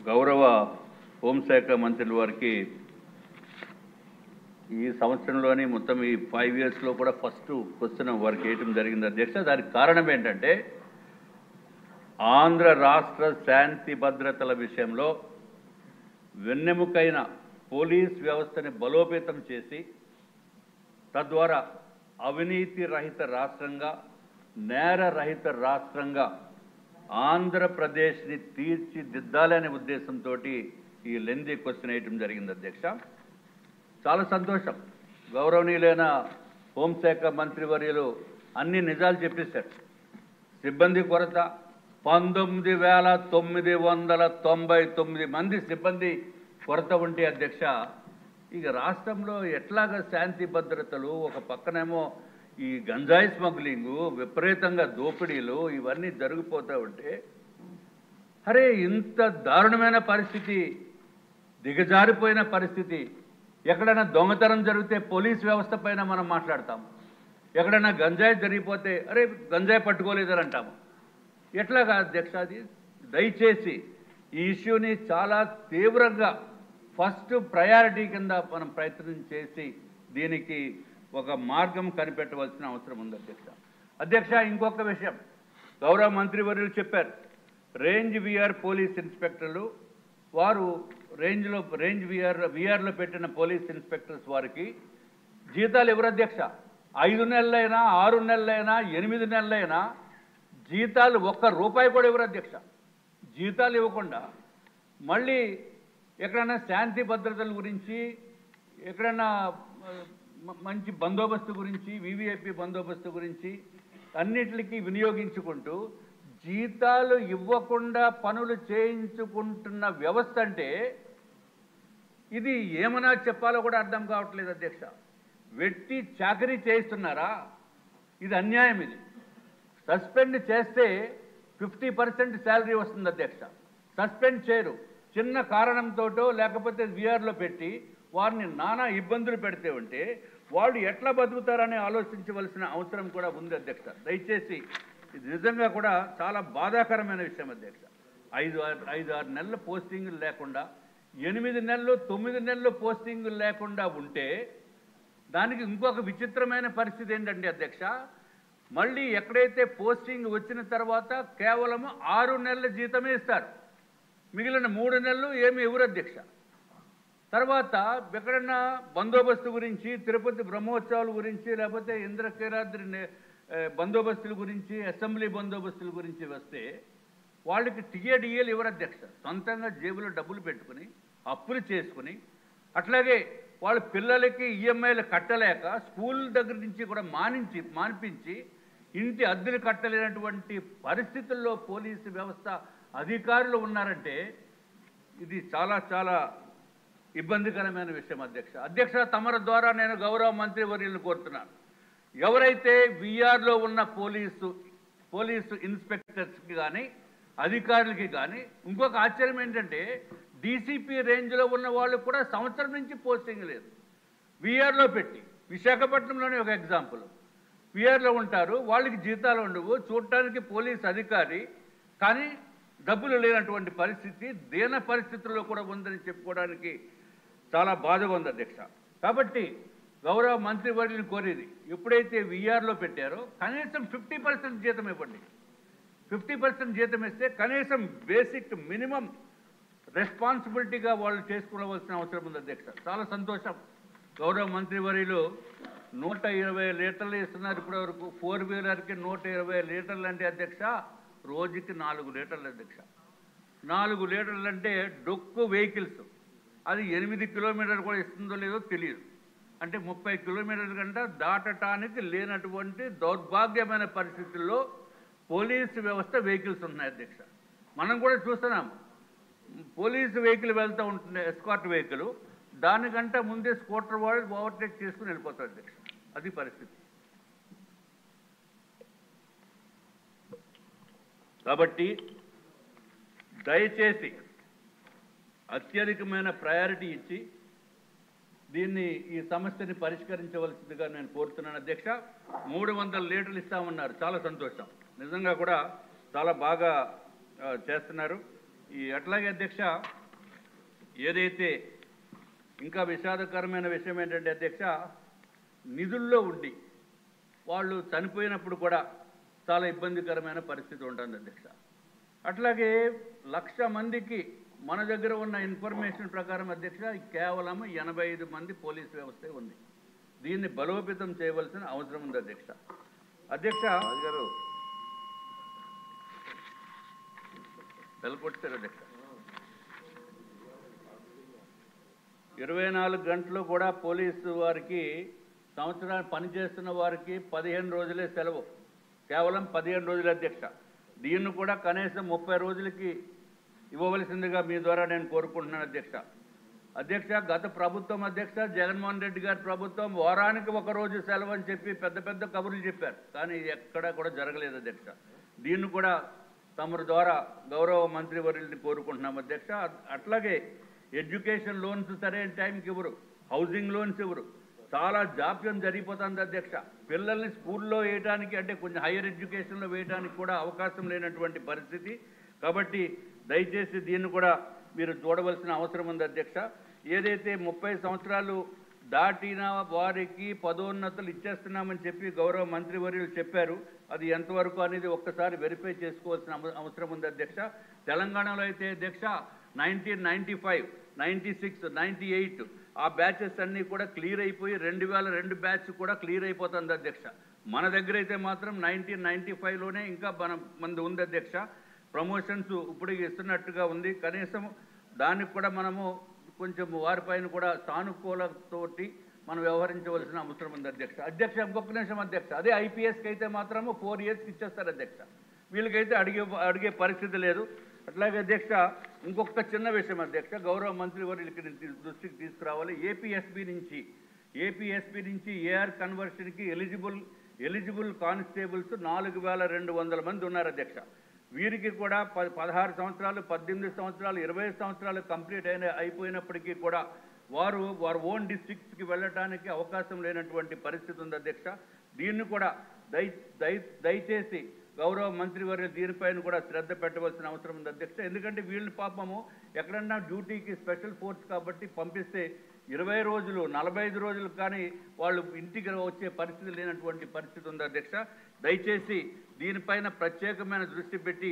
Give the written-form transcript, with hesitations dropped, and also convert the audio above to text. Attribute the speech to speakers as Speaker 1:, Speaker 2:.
Speaker 1: గౌరవ హోంశాఖ మంత్రుల వారికి ఈ సంవత్సరంలోని మొత్తం ఈ 5 ఇయర్స్లో కూడా ఫస్ట్ క్వశ్చన్ వారికి వేయటం జరిగింది అధ్యక్ష. దానికి కారణం ఏంటంటే ఆంధ్ర రాష్ట్ర శాంతి భద్రతల విషయంలో వెన్నెముకైన పోలీస్ వ్యవస్థని బలోపేతం చేసి తద్వారా అవినీతి రహిత రాష్ట్రంగా నేర రహిత రాష్ట్రంగా ఆంధ్రప్రదేశ్ని తీర్చిదిద్దాలనే ఉద్దేశంతో ఈ లెందీ క్వశ్చన్ వేయటం జరిగింది అధ్యక్ష. చాలా సంతోషం, గౌరవనీయులైన హోంశాఖ మంత్రివర్యులు అన్ని నిజాలు చెప్పేశారు. సిబ్బంది కొరత 19,999 మంది సిబ్బంది కొరత ఉంటే అధ్యక్ష, ఇక రాష్ట్రంలో ఎట్లాగా శాంతి భద్రతలు, ఒక పక్కనేమో ఈ గంజాయి స్మగ్లింగు, విపరీతంగా దోపిడీలు ఇవన్నీ జరిగిపోతూ ఉంటే, అరే ఇంత దారుణమైన పరిస్థితి, దిగజారిపోయిన పరిస్థితి, ఎక్కడైనా దొంగతనం జరిగితే పోలీస్ వ్యవస్థ పైన మనం మాట్లాడతాము, ఎక్కడైనా గంజాయి జరిగిపోతే అరే గంజాయి పట్టుకోలేదని అంటాము. ఎట్లాగా అధ్యక్ష అది? దయచేసి ఈ ఇష్యూని చాలా తీవ్రంగా ఫస్ట్ ప్రయారిటీ కింద మనం ప్రయత్నం చేసి దీనికి ఒక మార్గం కనిపెట్టవలసిన అవసరం ఉంది అధ్యక్ష. అధ్యక్ష, ఇంకొక విషయం గౌరవ మంత్రివర్యులు చెప్పారు, రేంజ్ విఆర్ పోలీస్ ఇన్స్పెక్టర్లు వారు రేంజ్ విఆర్లో పెట్టిన పోలీస్ ఇన్స్పెక్టర్స్ వారికి జీతాలు ఎవరు అధ్యక్ష? 5 నెలలైనా 6 నెలలైనా 8 నెలలైనా జీతాలు ₹1 కూడా ఎవరు అధ్యక్ష? జీతాలు ఇవ్వకుండా మళ్ళీ ఎక్కడైనా శాంతి భద్రతల గురించి, ఎక్కడైనా మంచి బందోబస్తు గురించి, వివిఐపి బందోబస్తు గురించి అన్నిటికీ వినియోగించుకుంటూ జీతాలు ఇవ్వకుండా పనులు చేయించుకుంటున్న వ్యవస్థ అంటే ఇది ఏమన్నా చెప్పాలో కూడా అర్థం కావట్లేదు అధ్యక్ష. వెట్టి చాకరీ చేయిస్తున్నారా? ఇది అన్యాయం. ఇది సస్పెండ్ చేస్తే 50% శాలరీ వస్తుంది అధ్యక్ష. సస్పెండ్ చేయరు, చిన్న కారణంతోటో లేకపోతే విఆర్లో పెట్టి వారిని నానా ఇబ్బందులు పెడితే ఉంటే వాళ్ళు ఎట్లా బతుకుతారని ఆలోచించవలసిన అవసరం కూడా ఉంది అధ్యక్ష. దయచేసి ఇది నిజంగా కూడా చాలా బాధాకరమైన విషయం అధ్యక్ష. 5-6 నెలల పోస్టింగులు లేకుండా, 8 నెలలు 9 నెలలు పోస్టింగులు లేకుండా ఉంటే దానికి ఇంకొక విచిత్రమైన పరిస్థితి ఏంటంటే అధ్యక్ష, మళ్ళీ ఎక్కడైతే పోస్టింగ్ వచ్చిన తర్వాత కేవలం 6 నెలల జీతమే ఇస్తారు, మిగిలిన 3 నెలలు ఏమి ఇవ్వరు అధ్యక్ష. తర్వాత ఎక్కడన్నా బందోబస్తు గురించి, తిరుపతి బ్రహ్మోత్సవాల గురించి, లేకపోతే ఇంద్రకీలాద్రి బందోబస్తుల గురించి, అసెంబ్లీ బందోబస్తుల గురించి వస్తే వాళ్ళకి టీఏడిఏలు ఇవ్వరు అధ్యక్ష. సొంతంగా జేబులో డబ్బులు పెట్టుకుని అప్పులు చేసుకుని, అట్లాగే వాళ్ళ పిల్లలకి ఈఎంఐలు కట్టలేక స్కూల్ దగ్గర నుంచి కూడా మానిపించి ఇంటి అద్దెలు కట్టలేనటువంటి పరిస్థితుల్లో పోలీసు వ్యవస్థ అధికారులు ఉన్నారంటే ఇది చాలా చాలా ఇబ్బందికరమైన విషయం అధ్యక్ష. అధ్యక్ష, తమరి ద్వారా నేను గౌరవ మంత్రివర్యులను కోరుతున్నాను, ఎవరైతే విఆర్లో ఉన్న పోలీసు ఇన్స్పెక్టర్స్కి కానీ అధికారులకి కానీ ఇంకొక ఆశ్చర్యం ఏంటంటే డీసీపీ రేంజ్లో ఉన్న వాళ్ళు కూడా సంవత్సరం నుంచి పోస్టింగ్ లేదు. విఆర్లో పెట్టి, విశాఖపట్నంలోనే ఒక ఎగ్జాంపుల్, విఆర్లో ఉంటారు, వాళ్ళకి జీతాలు ఉండవు, చూడటానికి పోలీస్ అధికారి కానీ డబ్బులు లేనటువంటి పరిస్థితి, దీన పరిస్థితుల్లో కూడా ఉందని చెప్పుకోవడానికి చాలా బాధగా ఉంది అధ్యక్ష. కాబట్టి గౌరవ మంత్రివర్యులను కోరేది, ఎప్పుడైతే విఆర్లో పెట్టారో కనీసం 50% జీతం ఇవ్వండి. 50% జీతం ఇస్తే కనీసం బేసిక్ మినిమం రెస్పాన్సిబిలిటీగా వాళ్ళు చేసుకోవలసిన అవసరం ఉంది అధ్యక్ష. చాలా సంతోషం, గౌరవ మంత్రివర్యులు 120 లీటర్లు ఇస్తున్నారు ఇప్పటివరకు. 4 వీలర్కి 120 లీటర్లు అంటే అధ్యక్ష రోజుకి 4 లీటర్లు అధ్యక్ష. 4 లీటర్లు అంటే డొక్కు వెహికల్స్, అది 8 కిలోమీటర్లు కూడా ఇస్తుందో లేదో తెలియదు. అంటే 30 కిలోమీటర్ల కంటే దాటటానికి లేనటువంటి దౌర్భాగ్యమైన పరిస్థితుల్లో పోలీసు వ్యవస్థ వెహికల్స్ ఉన్నాయి అధ్యక్ష. మనం కూడా చూస్తున్నాం, పోలీసు వెహికల్ వెళ్తూ ఉంటుంది, ఎస్కార్ట్ వెహికల్, దానికంటే ముందే స్కూటర్ వాళ్ళు ఓవర్టేక్ చేసుకుని వెళ్ళిపోతారు అధ్యక్ష. అది పరిస్థితి. కాబట్టి దయచేసి అత్యధికమైన ప్రయారిటీ ఇచ్చి దీన్ని ఈ సమస్యని పరిష్కరించవలసిందిగా నేను కోరుతున్నాను అధ్యక్ష. 300 లీటర్లు ఇస్తామన్నారు, చాలా సంతోషం, నిజంగా కూడా చాలా బాగా చేస్తున్నారు. అట్లాగే అధ్యక్ష ఏదైతే ఇంకా విషాదకరమైన విషయం ఏంటంటే అధ్యక్ష, నిధుల్లో ఉండి వాళ్ళు చనిపోయినప్పుడు కూడా చాలా ఇబ్బందికరమైన పరిస్థితి ఉంటుంది అధ్యక్ష. అట్లాగే 1,00,000 మందికి మన దగ్గర ఉన్న ఇన్ఫర్మేషన్ ప్రకారం అధ్యక్ష కేవలం 85 మంది పోలీస్ వ్యవస్థ ఉంది. దీన్ని బలోపేతం చేయవలసిన అవసరం ఉంది అధ్యక్ష. అధ్యక్ష గారు వెళ్ళకొట్టారు అధ్యక్ష. 24 గంటలు కూడా పోలీసు వారికి సంవత్సరాన్ని పనిచేస్తున్న వారికి 15 రోజులే సెలవు, కేవలం 15 రోజులు అధ్యక్ష. దీన్ని కూడా కనీసం 30 రోజులకి ఇవ్వవలసిందిగా మీ ద్వారా నేను కోరుకుంటున్నాను అధ్యక్ష. అధ్యక్ష గత ప్రభుత్వం అధ్యక్ష జగన్మోహన్ రెడ్డి గారి ప్రభుత్వం వారానికి 1 రోజు సెలవు అని చెప్పి పెద్ద పెద్ద కబుర్లు చెప్పారు, కానీ ఎక్కడా కూడా జరగలేదు అధ్యక్ష. దీన్ని కూడా తమరి ద్వారా గౌరవ మంత్రివర్యుల్ని కోరుకుంటున్నాం అధ్యక్ష. అట్లాగే ఎడ్యుకేషన్ లోన్స్ సరైన టైంకి ఇవ్వరు, హౌసింగ్ లోన్స్ ఇవ్వరు, చాలా జాప్యం జరిగిపోతుంది అధ్యక్ష. పిల్లల్ని స్కూల్లో వేయడానికి అంటే కొంచెం హైయర్ ఎడ్యుకేషన్లో వేయడానికి కూడా అవకాశం లేనటువంటి పరిస్థితి. కాబట్టి దయచేసి దీన్ని కూడా మీరు చూడవలసిన అవసరం ఉంది అధ్యక్ష. ఏదైతే 30 సంవత్సరాలు దాటిన వారికి పదోన్నతులు ఇచ్చేస్తున్నామని చెప్పి గౌరవ మంత్రివర్యులు చెప్పారు, అది ఎంతవరకు అనేది ఒక్కసారి వెరిఫై చేసుకోవాల్సిన అవసరం ఉంది అధ్యక్ష. తెలంగాణలో అయితే అధ్యక్ష 1995, 96, 98 ఆ బ్యాచెస్ అన్నీ కూడా క్లియర్ అయిపోయి 2002 బ్యాచ్ కూడా క్లియర్ అయిపోతుంది అధ్యక్ష. మన దగ్గర అయితే మాత్రం 1995లోనే ఇంకా మంది ఉంది అధ్యక్ష. ప్రమోషన్స్ ఇప్పుడు ఇస్తున్నట్టుగా ఉంది, కనీసం దానికి కూడా మనము కొంచెం వారిపైన కూడా సానుకూలతోటి మనం వ్యవహరించవలసిన అవసరం ఉంది అధ్యక్ష. అధ్యక్ష ఇంకొక నిమిషం అధ్యక్ష, అదే ఐపీఎస్కి అయితే మాత్రము 4 yearsకి ఇచ్చేస్తారు అధ్యక్ష, వీళ్ళకైతే అడిగే పరిస్థితి లేదు. అట్లాగే అధ్యక్ష ఇంకొక చిన్న విషయం అధ్యక్ష, గౌరవ మంత్రివర్యులకి దృష్టికి తీసుకురావాలి. ఏపీఎస్పీ నుంచి ఏఆర్ కన్వర్షన్కి ఎలిజిబుల్ కానిస్టేబుల్స్ 4,200 మంది ఉన్నారు అధ్యక్ష. వీరికి కూడా 16 సంవత్సరాలు, 18 సంవత్సరాలు, 20 సంవత్సరాలు కంప్లీట్ అయిపోయినప్పటికీ కూడా వారు ఓన్ డిస్ట్రిక్ట్స్కి వెళ్ళటానికి అవకాశం లేనటువంటి పరిస్థితి ఉంది అధ్యక్ష. దీన్ని కూడా దయచేసి గౌరవ మంత్రివర్యులు దీనిపైన కూడా శ్రద్ధ పెట్టవలసిన అవసరం ఉంది అధ్యక్ష. ఎందుకంటే వీళ్ళు పాపము ఎక్కడన్నా డ్యూటీకి స్పెషల్ ఫోర్స్ కాబట్టి పంపిస్తే 20 రోజులు 45 రోజులు కానీ వాళ్ళు ఇంటికి వచ్చే పరిస్థితి లేనటువంటి పరిస్థితి ఉంది అధ్యక్ష. దయచేసి దీనిపైన ప్రత్యేకమైన దృష్టి పెట్టి